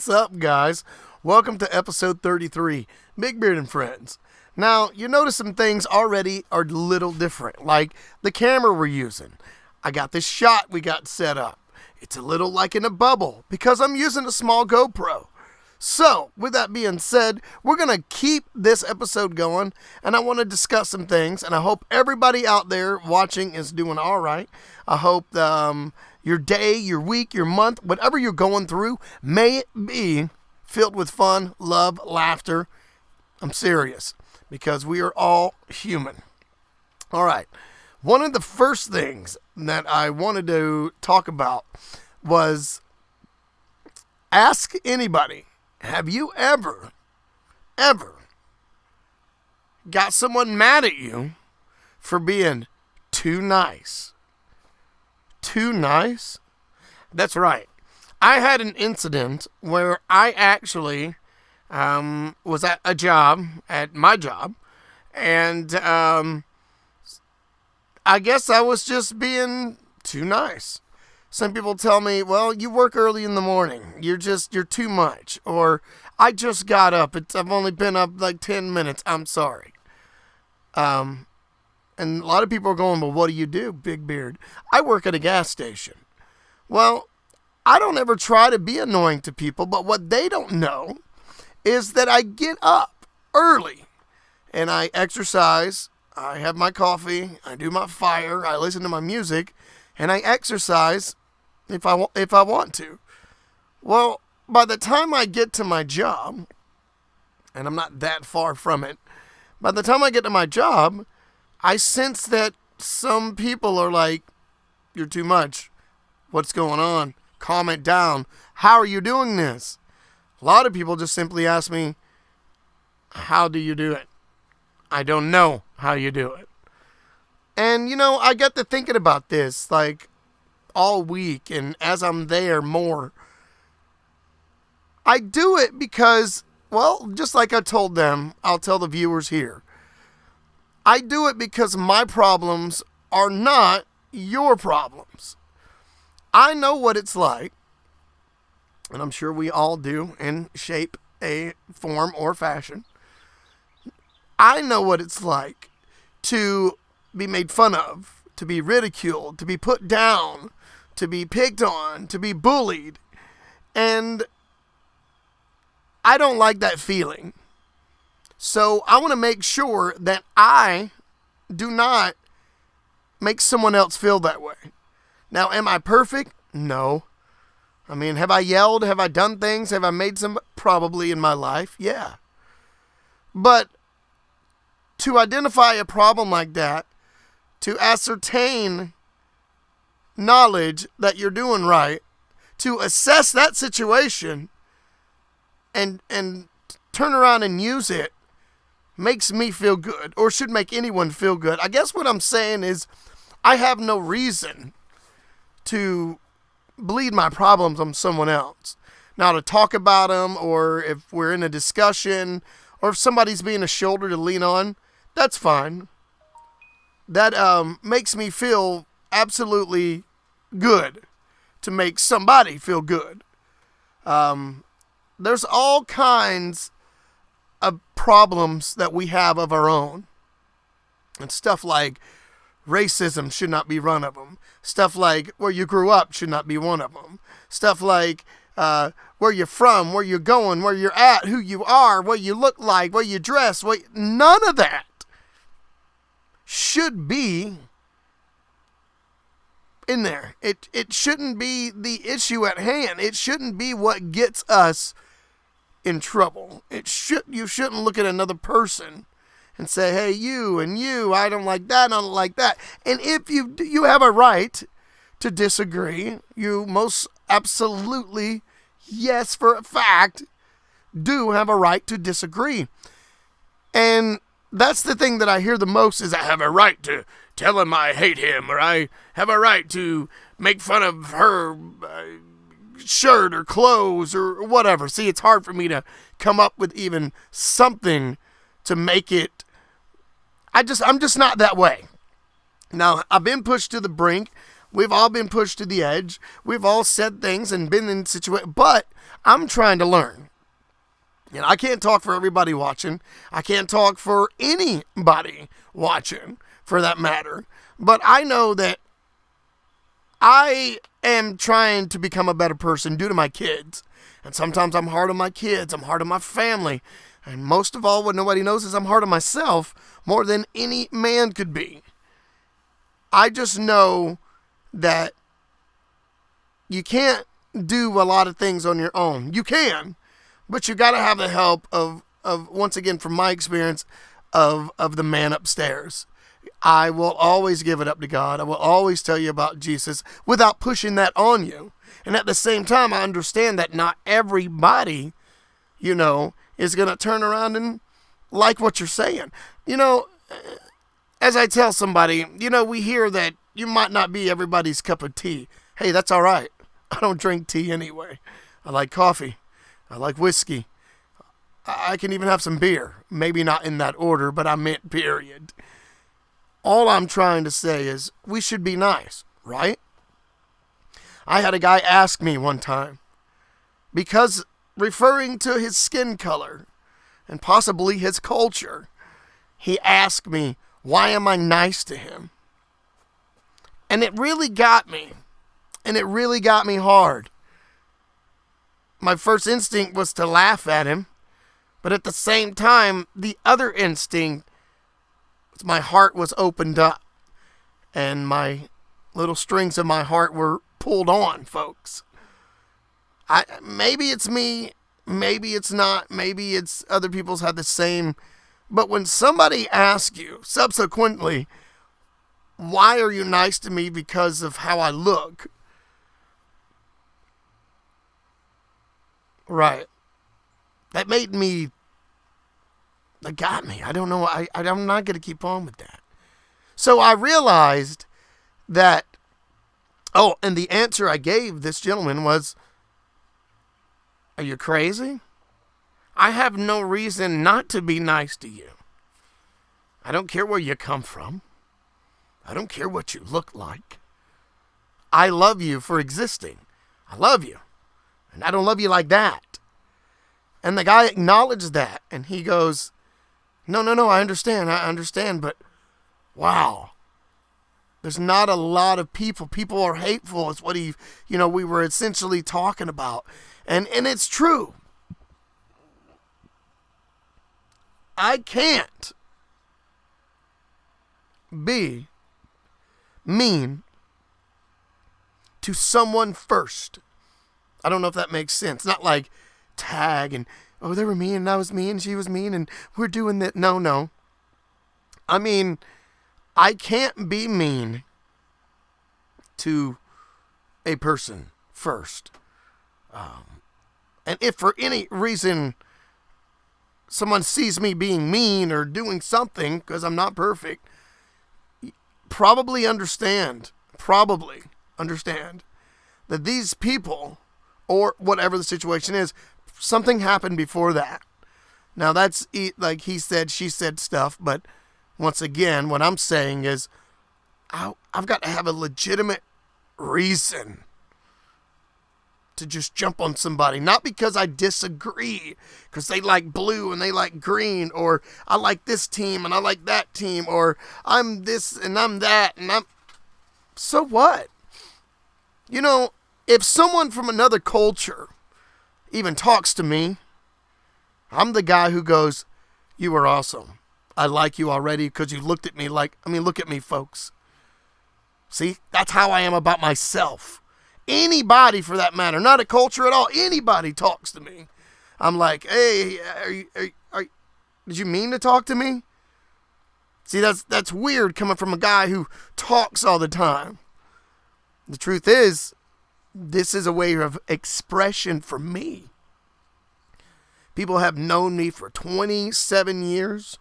What's up, guys? Welcome to episode 33, Big Beard and Friends. Now, you notice some things already are a little different, like the camera we're using. I got this shot we got set up. It's a little like in a bubble because I'm using a small GoPro. So, with that being said, we're going to keep this episode going, and I want to discuss some things, and I hope everybody out there watching is doing all right. I hope your day, your week, your month, whatever you're going through, may it be filled with fun, love, laughter. I'm serious, because we are all human. All right. One of the first things that I wanted to talk about was ask anybody, have you ever got someone mad at you for being too nice? Too nice? That's right. I had an incident where I actually was at my job, and I guess I was just being too nice. Some people tell me, well, you work early in the morning. You're too much. Or, I just got up. I've only been up like 10 minutes. I'm sorry. And a lot of people are going, well, what do you do, Big Beard? I work at a gas station. Well, I don't ever try to be annoying to people, but what they don't know is that I get up early and I exercise. I have my coffee. I do my fire. I listen to my music. And I exercise if I want to. Well, by the time I get to my job, and I'm not that far from it, by the time I get to my job, I sense that some people are like, you're too much. What's going on? Calm it down. How are you doing this? A lot of people just simply ask me, how do you do it? I don't know how you do it. And, I got to thinking about this, like, all week, and as I'm there more, I do it because, well, just like I told them, I'll tell the viewers here. I do it because my problems are not your problems. I know what it's like, and I'm sure we all do in shape, a form, or fashion. I know what it's like to be made fun of, to be ridiculed, to be put down, to be picked on, to be bullied. And I don't like that feeling. So I want to make sure that I do not make someone else feel that way. Now, am I perfect? No. I mean, have I yelled? Have I done things? Have I made some? Probably in my life, yeah. But to identify a problem like that, to ascertain knowledge that you're doing right, to assess that situation and turn around and use it, makes me feel good, or should make anyone feel good. I guess what I'm saying is I have no reason to bleed my problems on someone else. Now, to talk about them, or if we're in a discussion, or if somebody's being a shoulder to lean on, that's fine. That makes me feel absolutely good, to make somebody feel good. There's all kinds of problems that we have of our own. And stuff like racism should not be one of them. Stuff like where you grew up should not be one of them. Stuff like where you're from, where you're going, where you're at, who you are, what you look like, what you dress. None of that should be in there. It shouldn't be the issue at hand. It shouldn't be what gets us in trouble. You shouldn't look at another person and say, hey, you and you, I don't like that, I don't like that. And if you have a right to disagree, you most absolutely, yes, for a fact, do have a right to disagree. And that's the thing that I hear the most is I have a right to tell him I hate him, or I have a right to make fun of her shirt or clothes or whatever. See, it's hard for me to come up with even something to make it. I'm just not that way. Now, I've been pushed to the brink. We've all been pushed to the edge. We've all said things and been in situations, but I'm trying to learn. And I can't talk for everybody watching. I can't talk for anybody watching, for that matter. But I know that I am trying to become a better person due to my kids. And sometimes I'm hard on my kids. I'm hard on my family. And most of all, what nobody knows is I'm hard on myself more than any man could be. I just know that you can't do a lot of things on your own. You can, but you got to have the help of once again, from my experience, of the man upstairs. I will always give it up to God. I will always tell you about Jesus without pushing that on you. And at the same time, I understand that not everybody, is going to turn around and like what you're saying. As I tell somebody, we hear that you might not be everybody's cup of tea. Hey, that's all right. I don't drink tea anyway. I like coffee. I like whiskey. I can even have some beer. Maybe not in that order, but I meant period. All I'm trying to say is we should be nice, right? I had a guy ask me one time, because referring to his skin color and possibly his culture, he asked me, why am I nice to him? And it really got me. And it really got me hard. My first instinct was to laugh at him. But at the same time, the other instinct, my heart was opened up. And my little strings of my heart were pulled on, folks. Maybe it's me. Maybe it's not. Maybe it's other people's had the same. But when somebody asks you subsequently, why are you nice to me because of how I look? Right. That got me. I don't know. I'm not going to keep on with that. So I realized that, and the answer I gave this gentleman was, are you crazy? I have no reason not to be nice to you. I don't care where you come from. I don't care what you look like. I love you for existing. I love you. And I don't love you like that. And the guy acknowledged that. And he goes, no, I understand. But wow. There's not a lot of people. People are hateful. It's what we were essentially talking about. And it's true. I can't be mean to someone first. I don't know if that makes sense. Not like tag and, they were mean and I was mean and she was mean and we're doing that. No. I mean, I can't be mean to a person first. And if for any reason someone sees me being mean or doing something, because I'm not perfect, probably understand that these people, or whatever the situation is, something happened before that. Now that's like he said, she said stuff, but once again, what I'm saying is I've got to have a legitimate reason to just jump on somebody. Not because I disagree, because they like blue and they like green, or I like this team and I like that team, or I'm this and I'm that, and so what? If someone from another culture even talks to me, I'm the guy who goes, you are awesome. I like you already because you looked at me look at me, folks. See, that's how I am about myself. Anybody, for that matter, not a culture at all, anybody talks to me, I'm like, hey, did you mean to talk to me? See, that's weird coming from a guy who talks all the time. The truth is, this is a way of expression for me. People have known me for 27 years.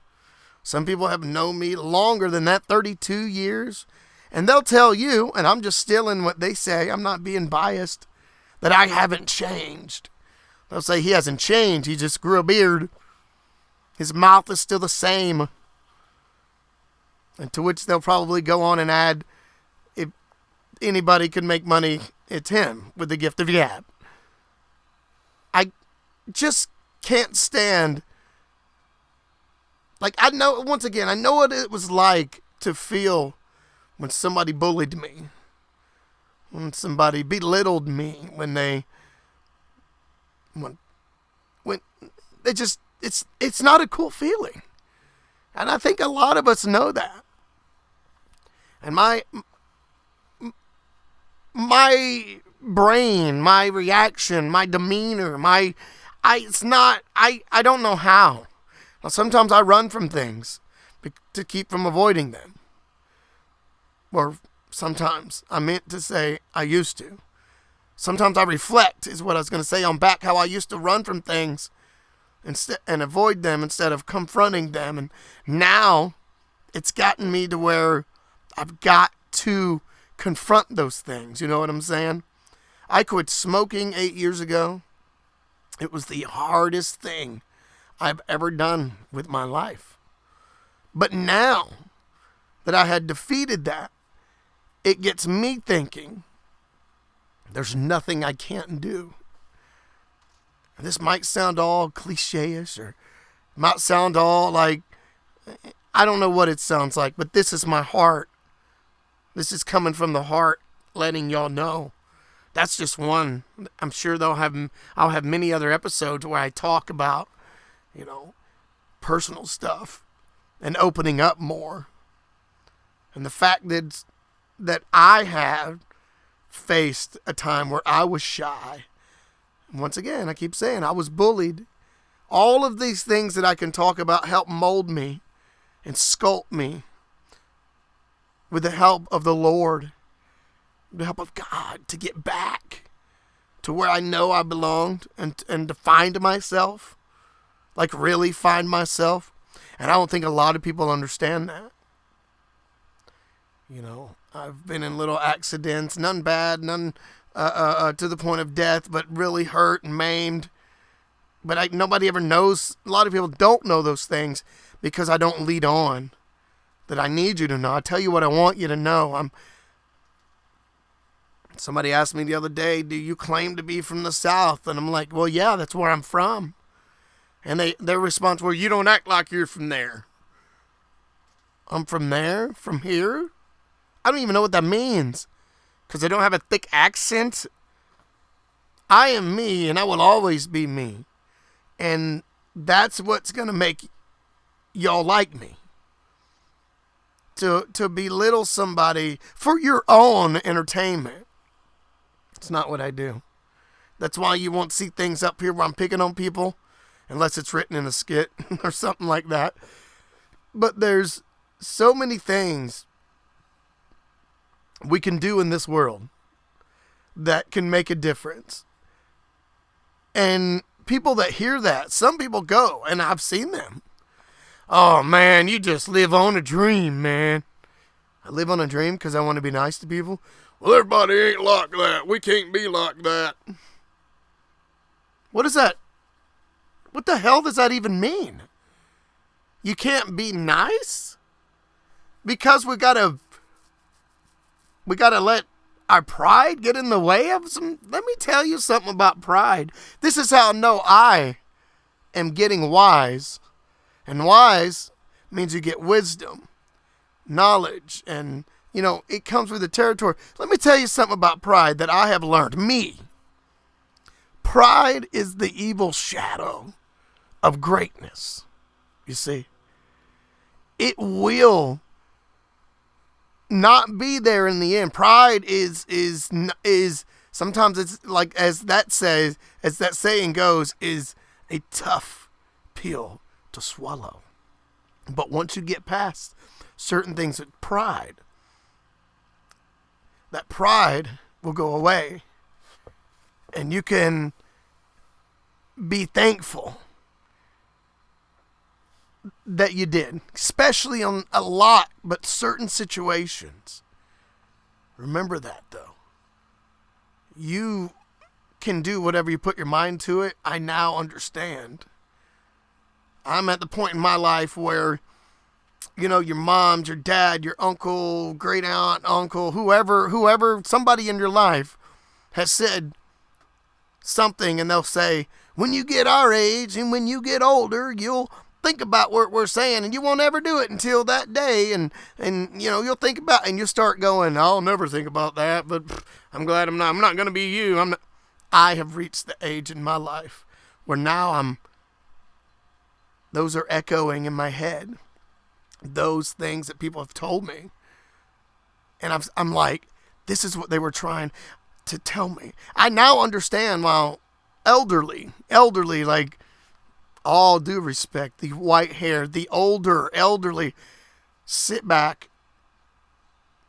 Some people have known me longer than that, 32 years. And they'll tell you, and I'm just stealing what they say, I'm not being biased, that I haven't changed. They'll say he hasn't changed, he just grew a beard. His mouth is still the same. And to which they'll probably go on and add, if anybody could make money, it's him with the gift of gab. I just can't stand. Like, I know, once again, I know what it was like to feel when somebody bullied me, when somebody belittled me, when they just, it's not a cool feeling. And I think a lot of us know that. And my brain, my reaction, my demeanor, I don't know how. Now, sometimes I run from things to keep from avoiding them. Or sometimes, I meant to say I used to. Sometimes I reflect, is what I was going to say, on back how I used to run from things and avoid them instead of confronting them. And now it's gotten me to where I've got to confront those things. You know what I'm saying? I quit smoking 8 years ago. It was the hardest thing I've ever done with my life. But now that I had defeated that, it gets me thinking, there's nothing I can't do. This might sound all cliche-ish, or might sound all like, I don't know what it sounds like, but this is my heart. This is coming from the heart, letting y'all know. That's just one. I'm sure I'll have many other episodes where I talk about, personal stuff and opening up more. And the fact that I have faced a time where I was shy. And once again, I keep saying I was bullied. All of these things that I can talk about help mold me and sculpt me with the help of the Lord, the help of God, to get back to where I know I belonged and to find myself, like really find myself. And I don't think a lot of people understand that. I've been in little accidents, none bad, none to the point of death, but really hurt and maimed. But nobody ever knows. A lot of people don't know those things because I don't lead on that I need you to know. I tell you what I want you to know. Somebody asked me the other day, do you claim to be from the South? And I'm like, well, yeah, that's where I'm from. And their response, well, you don't act like you're from there. I'm from there? From here? I don't even know what that means, because I don't have a thick accent. I am me, and I will always be me. And that's what's going to make y'all like me. To belittle somebody for your own entertainment. It's not what I do. That's why you won't see things up here where I'm picking on people, unless it's written in a skit or something like that. But there's so many things we can do in this world that can make a difference. And people that hear that, some people go, and I've seen them. Oh, man, you just live on a dream, man. I live on a dream because I want to be nice to people? Well, everybody ain't like that. We can't be like that. What is that? What the hell does that even mean? You can't be nice? Because we gotta let our pride get in the way of some. Let me tell you something about pride. This is how I know I am getting wise. And wise means you get wisdom, knowledge, and, it comes with the territory. Let me tell you something about pride that I have learned. Pride is the evil shadow of greatness. You see, it will not be there in the end. Pride is sometimes, it's like, as that saying goes, is a tough pill to swallow. But once you get past certain things with pride, that pride will go away, and you can be thankful that you did, especially on a lot, but certain situations. Remember that, though. You can do whatever you put your mind to it. I now understand. I'm at the point in my life where, your mom, your dad, your uncle, great aunt, uncle, whoever, somebody in your life has said something, and they'll say, when you get our age and when you get older, you'll think about what we're saying, and you won't ever do it until that day. And you'll think about, and you'll start going, I'll never think about that, but I'm glad I'm not going to be you. I have reached the age in my life where now those are echoing in my head. Those things that people have told me. And I'm like, this is what they were trying to tell me. I now understand, while elderly, like, all due respect, the white hair, the older, elderly, sit back.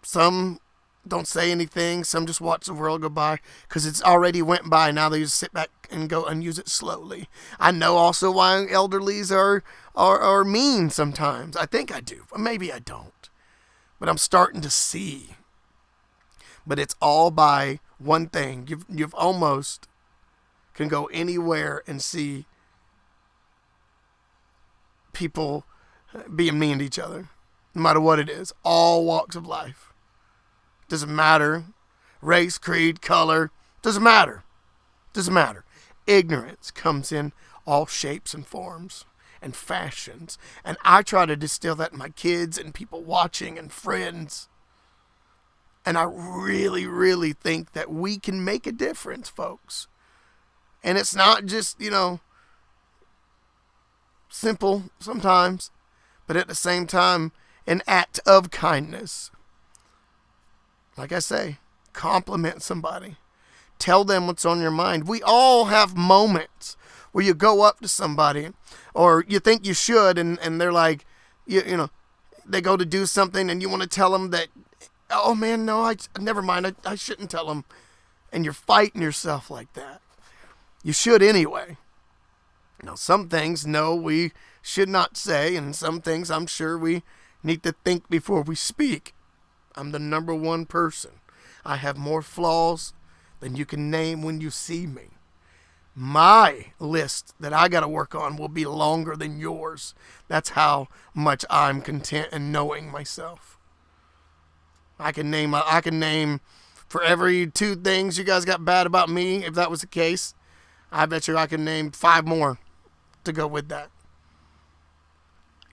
Some don't say anything. Some just watch the world go by because it's already went by. Now they just sit back and go and use it slowly. I know also why elderlies are mean sometimes. I think I do. Maybe I don't. But I'm starting to see. But it's all by one thing. You've almost can go anywhere and see people being mean to each other, no matter what it is. All walks of life. Doesn't matter. Race, creed, color. Doesn't matter. Doesn't matter. Ignorance comes in all shapes and forms and fashions. And I try to distill that in my kids and people watching and friends. And I really, really think that we can make a difference, folks. And it's not just, simple sometimes, but at the same time, an act of kindness. Like I say, compliment somebody. Tell them what's on your mind. We all have moments where you go up to somebody, or you think you should, and they're like, they go to do something, and you want to tell them that, oh man, no, never mind, I shouldn't tell them. And you're fighting yourself like that. You should anyway. Now, some things, no, we should not say, and some things I'm sure we need to think before we speak. I'm the number one person. I have more flaws than you can name when you see me. My list that I got to work on will be longer than yours. That's how much I'm content in knowing myself. I can name for every 2 things you guys got bad about me, if that was the case, I bet you I can name 5 more to go with that.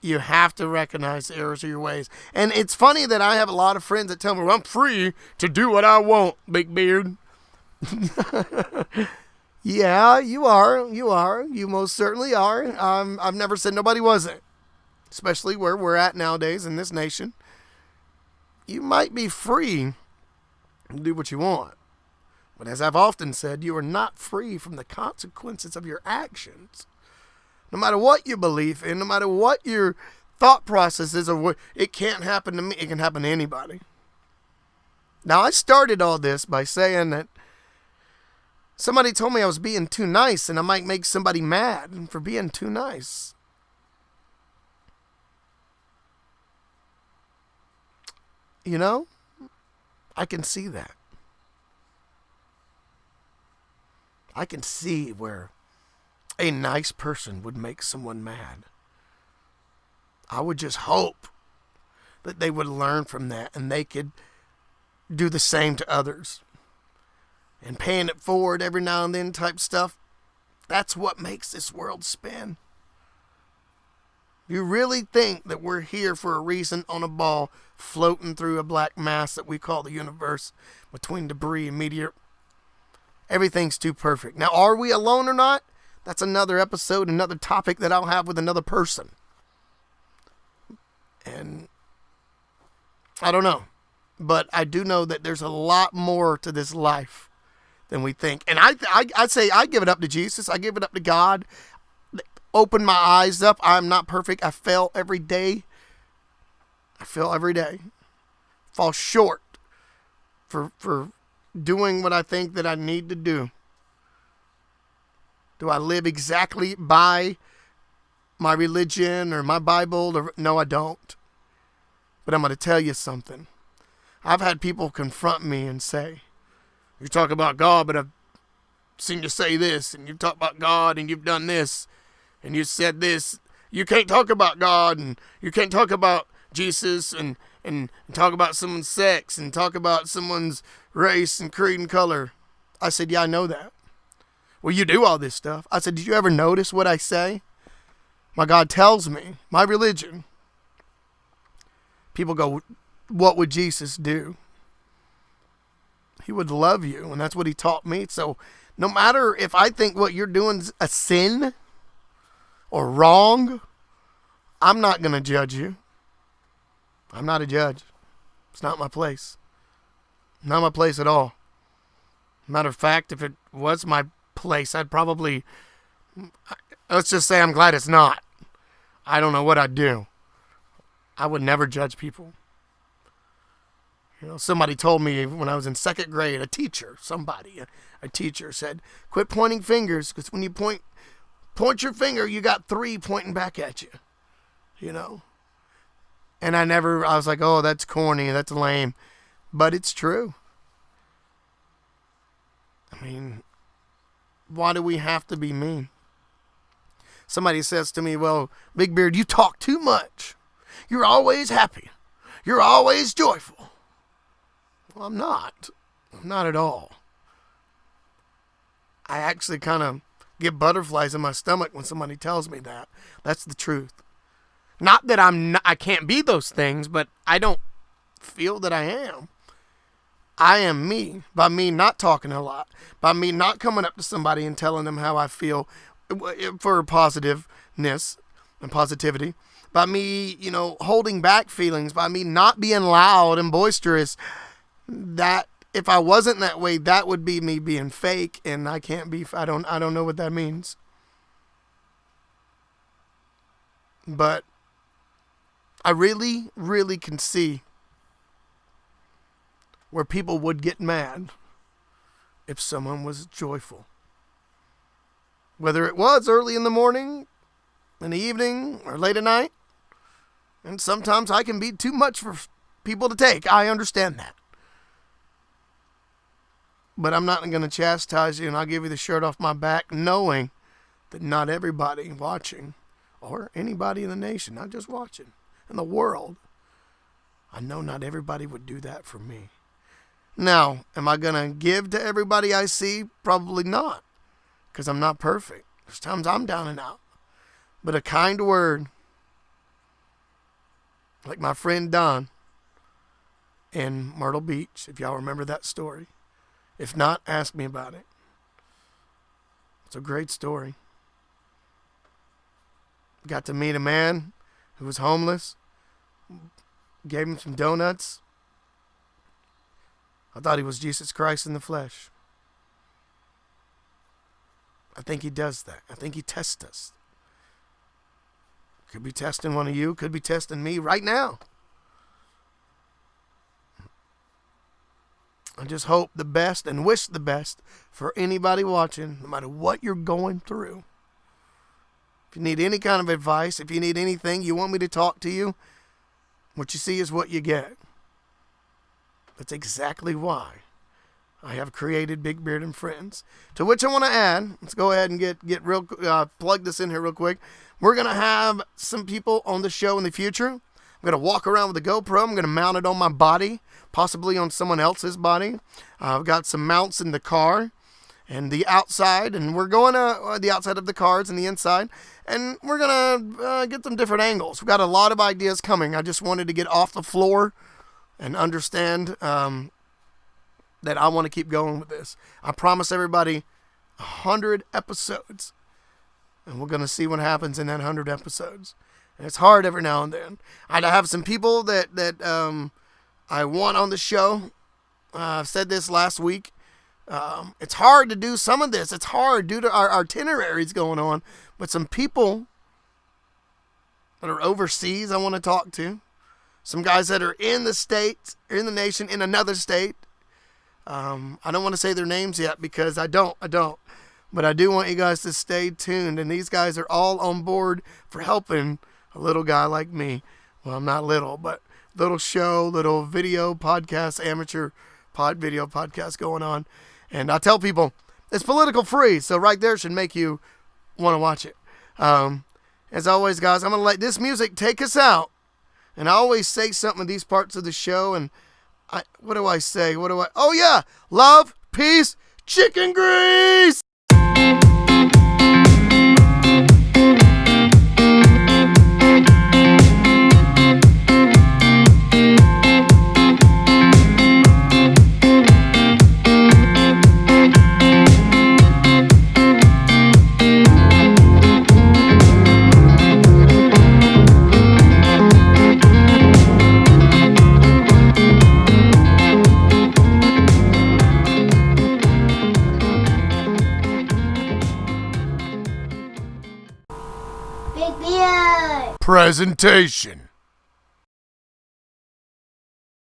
You have to recognize the errors of your ways. And it's funny that I have a lot of friends that tell me, well, I'm free to do what I want, big beard. Yeah, you are. You most certainly are. I've never said nobody wasn't. Especially where we're at nowadays in this nation. You might be free to do what you want. But as I've often said, you are not free from the consequences of your actions. No matter what you believe in, no matter what your thought process is, or what, it can't happen to me. It can happen to anybody. Now, I started all this by saying that somebody told me I was being too nice, and I might make somebody mad for being too nice. I can see that. I can see where a nice person would make someone mad. I would just hope that they would learn from that and they could do the same to others. And paying it forward every now and then type stuff, that's what makes this world spin. You really think that we're here for a reason on a ball floating through a black mass that we call the universe between debris and meteor? Everything's too perfect. Now, are we alone or not? That's another episode, another topic that I'll have with another person. And I don't know. But I do know that there's a lot more to this life than we think. And I say I give it up to Jesus. I give it up to God. Open my eyes up. I'm not perfect. I fail every day. Fall short for doing what I think that I need to do. Do I live exactly by my religion or my Bible? No, I don't. But I'm going to tell you something. I've had people confront me and say, you talk about God, but I've seen you say this, and you've talked about God, and you've done this, and you said this. You can't talk about God, and you can't talk about Jesus, and talk about someone's sex, and talk about someone's race and creed and color. I said, yeah, I know that. Well, you do all this stuff. I said, did you ever notice what I say? My God tells me, my religion. People go, what would Jesus do? He would love you, and that's what he taught me. So no matter if I think what you're doing is a sin or wrong, I'm not going to judge you. I'm not a judge. It's not my place. Not my place at all. Matter of fact, if it was my place, I'd probably, let's just say I'm glad it's not. I don't know what I'd do. I would never judge people. You know, somebody told me when I was in second grade, a teacher said, quit pointing fingers, because when you point your finger, you got 3 pointing back at you. You know? And I was like, oh, that's corny, that's lame. But it's true. I mean, why do we have to be mean? Somebody says to me, well, Big Beard, you talk too much. You're always happy. You're always joyful. Well, I'm not. I'm not at all. I actually kind of get butterflies in my stomach when somebody tells me that. That's the truth. Not that I can't be those things, but I don't feel that I am. I am me, by me not talking a lot, by me not coming up to somebody and telling them how I feel for positiveness and positivity, by me, holding back feelings, by me not being loud and boisterous. That if I wasn't that way, that would be me being fake, and I can't be. I don't know what that means. But I really, really can see where people would get mad if someone was joyful. Whether it was early in the morning, in the evening, or late at night. And sometimes I can be too much for people to take. I understand that. But I'm not going to chastise you, and I'll give you the shirt off my back, knowing that not everybody watching, or anybody in the nation, not just watching, in the world, I know not everybody would do that for me. Now, am I going to give to everybody I see? Probably not, because I'm not perfect. There's times I'm down and out. But a kind word, like my friend Don in Myrtle Beach, if y'all remember that story. If not, ask me about it. It's a great story. Got to meet a man who was homeless. Gave him some donuts. I thought he was Jesus Christ in the flesh. I think he does that. I think he tests us. Could be testing one of you. Could be testing me right now. I just hope the best and wish the best for anybody watching, no matter what you're going through. If you need any kind of advice, if you need anything, you want me to talk to you, what you see is what you get. That's exactly why I have created Big Beard and Friends. To which I want to add, let's go ahead and get real, plug this in here real quick. We're going to have some people on the show in the future. I'm going to walk around with a GoPro. I'm going to mount it on my body, possibly on someone else's body. I've got some mounts in the car and the outside, and we're going to the outside of the cars and the inside, and we're going to get some different angles. We've got a lot of ideas coming. I just wanted to get off the floor and understand that I want to keep going with this. I promise everybody 100 episodes, and we're going to see what happens in that 100 episodes. And it's hard every now and then. I have some people that I want on the show. I've said this last week. It's hard to do some of this. It's hard due to our itineraries going on. But some people that are overseas I want to talk to. Some guys that are in the state, or in the nation, in another state. I don't want to say their names yet because I don't. But I do want you guys to stay tuned. And these guys are all on board for helping a little guy like me. Well, I'm not little, but little show, little video podcast, amateur video podcast going on. And I tell people, it's political free. So right there should make you want to watch it. As always, guys, I'm going to let this music take us out. And I always say something in these parts of the show. And what do I say? Oh, yeah. Love, peace, chicken grease. Yay! Presentation.